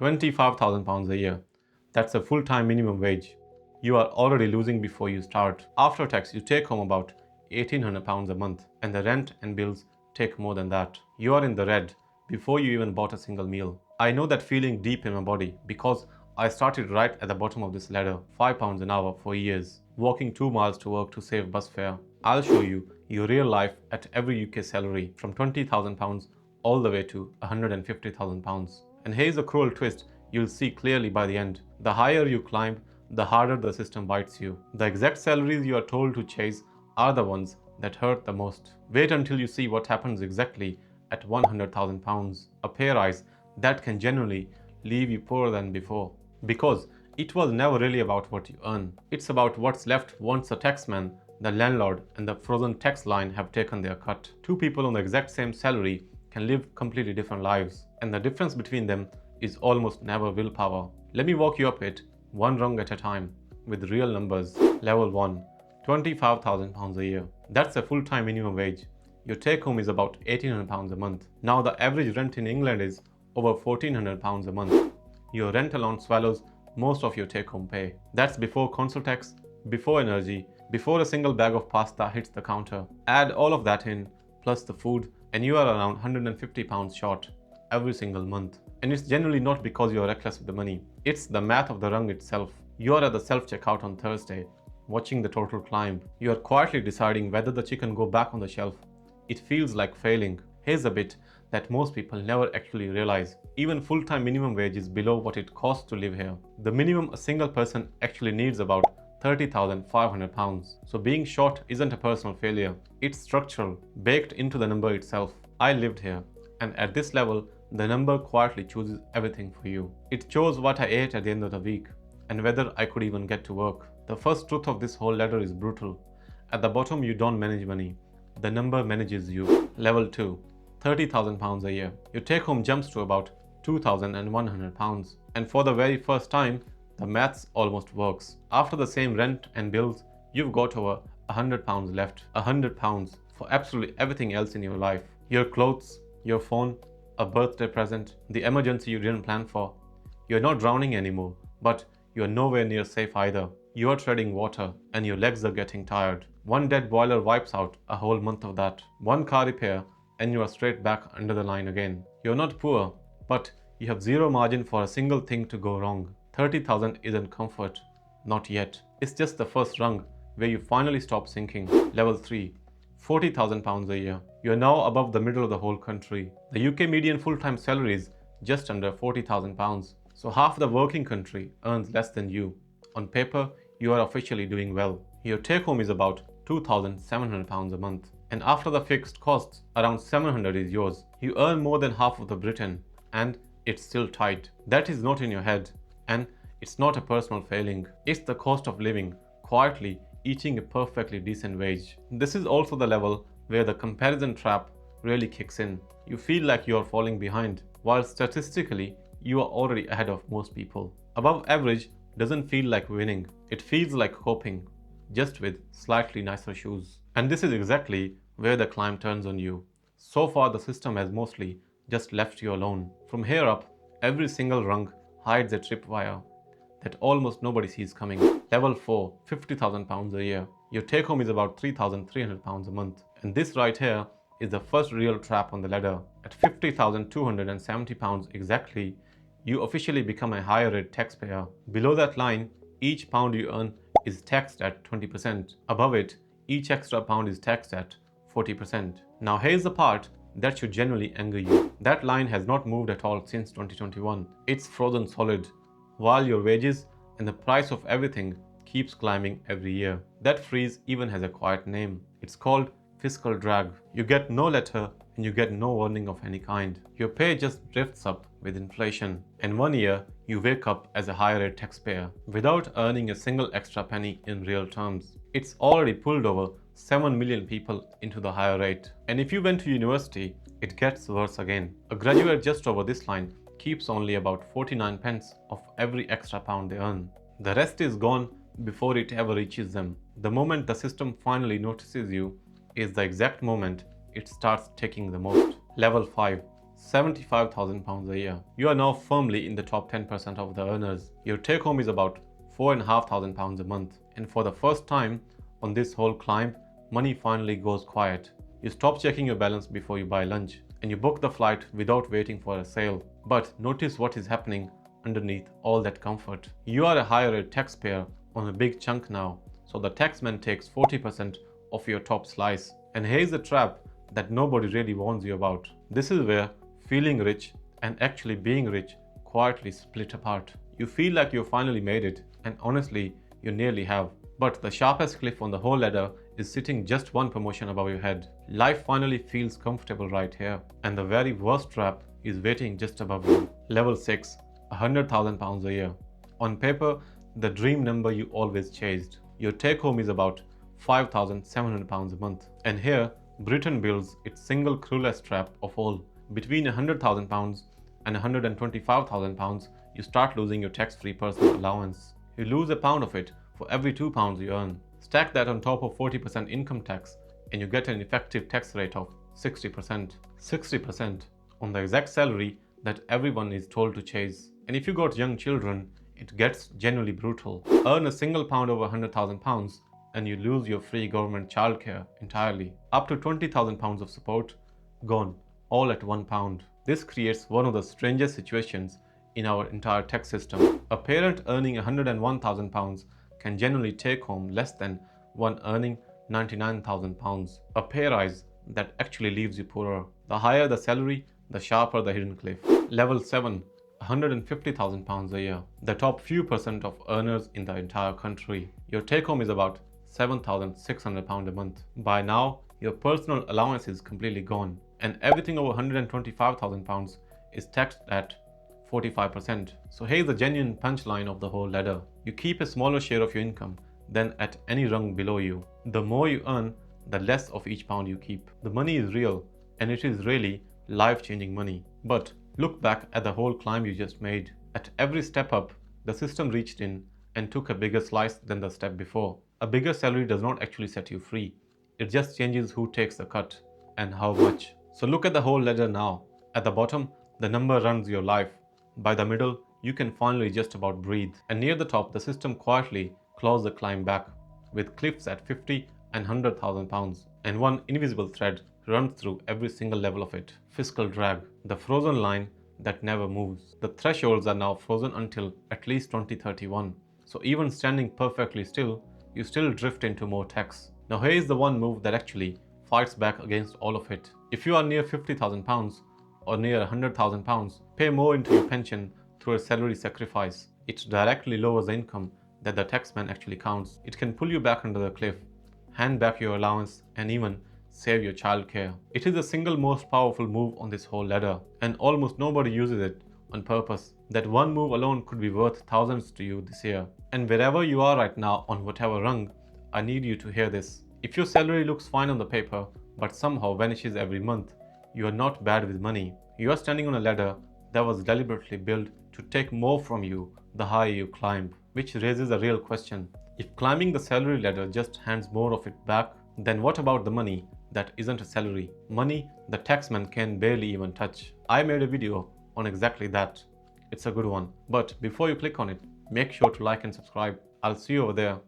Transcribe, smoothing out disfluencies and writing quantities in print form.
£25,000 a year. That's a full-time minimum wage. You are already losing before you start. After tax, you take home about £1,800 a month, and the rent and bills take more than that. You are in the red before you even bought a single meal. I know that feeling deep in my body because I started right at the bottom of this ladder, £5 an hour for years, walking 2 miles to work to save bus fare. I'll show you your real life at every UK salary from £20,000 all the way to £150,000. And here's a cruel twist you'll see clearly by the end. The higher you climb, the harder the system bites you. The exact salaries you are told to chase are the ones that hurt the most. Wait until you see what happens exactly at £100,000, a pay rise that can genuinely leave you poorer than before. Because it was never really about what you earn. It's about what's left once the taxman, the landlord, and the frozen tax line have taken their cut. Two people on the exact same salary can live completely different lives, and the difference between them is almost never willpower. Let me walk you up it, one rung at a time, with real numbers. Level 1. £25,000 a year. That's a full-time minimum wage. Your take home is about £1,800 a month. Now the average rent in England is over £1,400 a month. Your rent alone swallows most of your take-home pay. That's before council tax, before energy, before a single bag of pasta hits the counter. Add all of that in, plus the food, and you are around £150 short every single month. And it's generally not because you are reckless with the money. It's the math of the rung itself. You are at the self-checkout on Thursday, watching the total climb. You are quietly deciding whether the chicken go back on the shelf. It feels like failing. Here's a bit that most people never actually realize. Even full-time minimum wage is below what it costs to live here. The minimum a single person actually needs about £30,500. So being short isn't a personal failure. It's structural, baked into the number itself. I lived here, and at this level, the number quietly chooses everything for you. It chose what I ate at the end of the week, and whether I could even get to work. The first truth of this whole ladder is brutal. At the bottom, you don't manage money. The number manages you. Level 2. £30,000 a year. Your take-home jumps to about £2,100. And for the very first time, the maths almost works. After the same rent and bills, you've got over £100 left. £100 for absolutely everything else in your life. Your clothes, your phone, a birthday present, the emergency you didn't plan for. You're not drowning anymore, but you're nowhere near safe either. You're treading water and your legs are getting tired. One dead boiler wipes out a whole month of that. One car repair and you are straight back under the line again. You're not poor, but you have zero margin for a single thing to go wrong. 30,000 isn't comfort. Not yet. It's just the first rung where you finally stop sinking. Level 3. £40,000 a year. You're now above the middle of the whole country. The UK median full-time salary is just under £40,000. So half the working country earns less than you. On paper, you are officially doing well. Your take-home is about £2,700 a month. And after the fixed costs, around £700 is yours. You earn more than half of the Britain, and it's still tight. That is not in your head, and it's not a personal failing. It's the cost of living, quietly eating a perfectly decent wage. This is also the level where the comparison trap really kicks in. You feel like you are falling behind, while statistically, you are already ahead of most people. Above average doesn't feel like winning. It feels like coping, just with slightly nicer shoes. And this is exactly where the climb turns on you. So far, the system has mostly just left you alone. From here up, every single rung hides a tripwire that almost nobody sees coming. Level 4, £50,000 a year. Your take home is about £3,300 a month. And this right here is the first real trap on the ladder. At £50,270 exactly, you officially become a higher rate taxpayer. Below that line, each pound you earn is taxed at 20%. Above it, each extra pound is taxed at 40%. Now here's the part that should genuinely anger you. That line has not moved at all since 2021. It's frozen solid, while your wages and the price of everything keeps climbing every year. That freeze even has a quiet name. It's called fiscal drag. You get no letter and you get no warning of any kind. Your pay just drifts up with inflation. And one year, you wake up as a higher rate taxpayer without earning a single extra penny in real terms. It's already pulled over 7 million people into the higher rate. And if you went to university, it gets worse again. A graduate just over this line keeps only about 49 pence of every extra pound they earn. The rest is gone before it ever reaches them. The moment the system finally notices you is the exact moment it starts taking the most. Level 5. £75,000 a year. You are now firmly in the top 10% of the earners. Your take home is about £4,500 a month. And for the first time on this whole climb, money finally goes quiet. You stop checking your balance before you buy lunch, and you book the flight without waiting for a sale. But notice what is happening underneath all that comfort. You are a higher rate taxpayer on a big chunk now, so the taxman takes 40% of your top slice. And here's the trap that nobody really warns you about. This is where feeling rich and actually being rich quietly split apart. You feel like you finally made it, and honestly, you nearly have. But the sharpest cliff on the whole ladder is sitting just one promotion above your head. Life finally feels comfortable right here, and the very worst trap is waiting just above you. Level 6, £100,000 a year. On paper, the dream number you always chased. Your take home is about £5,700 a month. And here, Britain builds its single cruelest trap of all. Between £100,000 and £125,000, you start losing your tax-free personal allowance. You lose £1 of it for every £2 you earn. Stack that on top of 40% income tax and you get an effective tax rate of 60%. 60% on the exact salary that everyone is told to chase. And if you got young children, it gets genuinely brutal. Earn a single pound over £100,000 and you lose your free government childcare entirely. Up to £20,000 of support, gone, all at £1. This creates one of the strangest situations in our entire tax system. A parent earning £101,000 can generally take home less than one earning £99,000. A pay rise that actually leaves you poorer. The higher the salary, the sharper the hidden cliff. Level 7, £150,000 a year. The top few percent of earners in the entire country. Your take home is about £7,600 a month. By now, your personal allowance is completely gone, and everything over £125,000 is taxed at 45%. So here's the genuine punchline of the whole ladder. You keep a smaller share of your income than at any rung below you. The more you earn, the less of each pound you keep. The money is real, and it is really life-changing money. But look back at the whole climb you just made. At every step up, the system reached in and took a bigger slice than the step before. A bigger salary does not actually set you free. It just changes who takes the cut and how much. So look at the whole ladder now. At the bottom, the number runs your life. By the middle, you can finally just about breathe. And near the top, the system quietly claws the climb back, with cliffs at 50 and £100,000. And one invisible thread runs through every single level of it. Fiscal drag, the frozen line that never moves. The thresholds are now frozen until at least 2031. So even standing perfectly still, you still drift into more tax. Now here is the one move that actually fights back against all of it. If you are near £50,000 or near £100,000, pay more into your pension through a salary sacrifice. It directly lowers the income that the taxman actually counts. It can pull you back under the cliff, hand back your allowance, and even save your childcare. It is the single most powerful move on this whole ladder, and almost nobody uses it on purpose. That one move alone could be worth thousands to you this year. And wherever you are right now on whatever rung, I need you to hear this. If your salary looks fine on the paper, but somehow vanishes every month, you are not bad with money. You are standing on a ladder that was deliberately built to take more from you the higher you climb. Which raises a real question. If climbing the salary ladder just hands more of it back, then what about the money that isn't a salary? Money the taxman can barely even touch. I made a video on exactly that. It's a good one. But before you click on it, make sure to like and subscribe. I'll see you over there.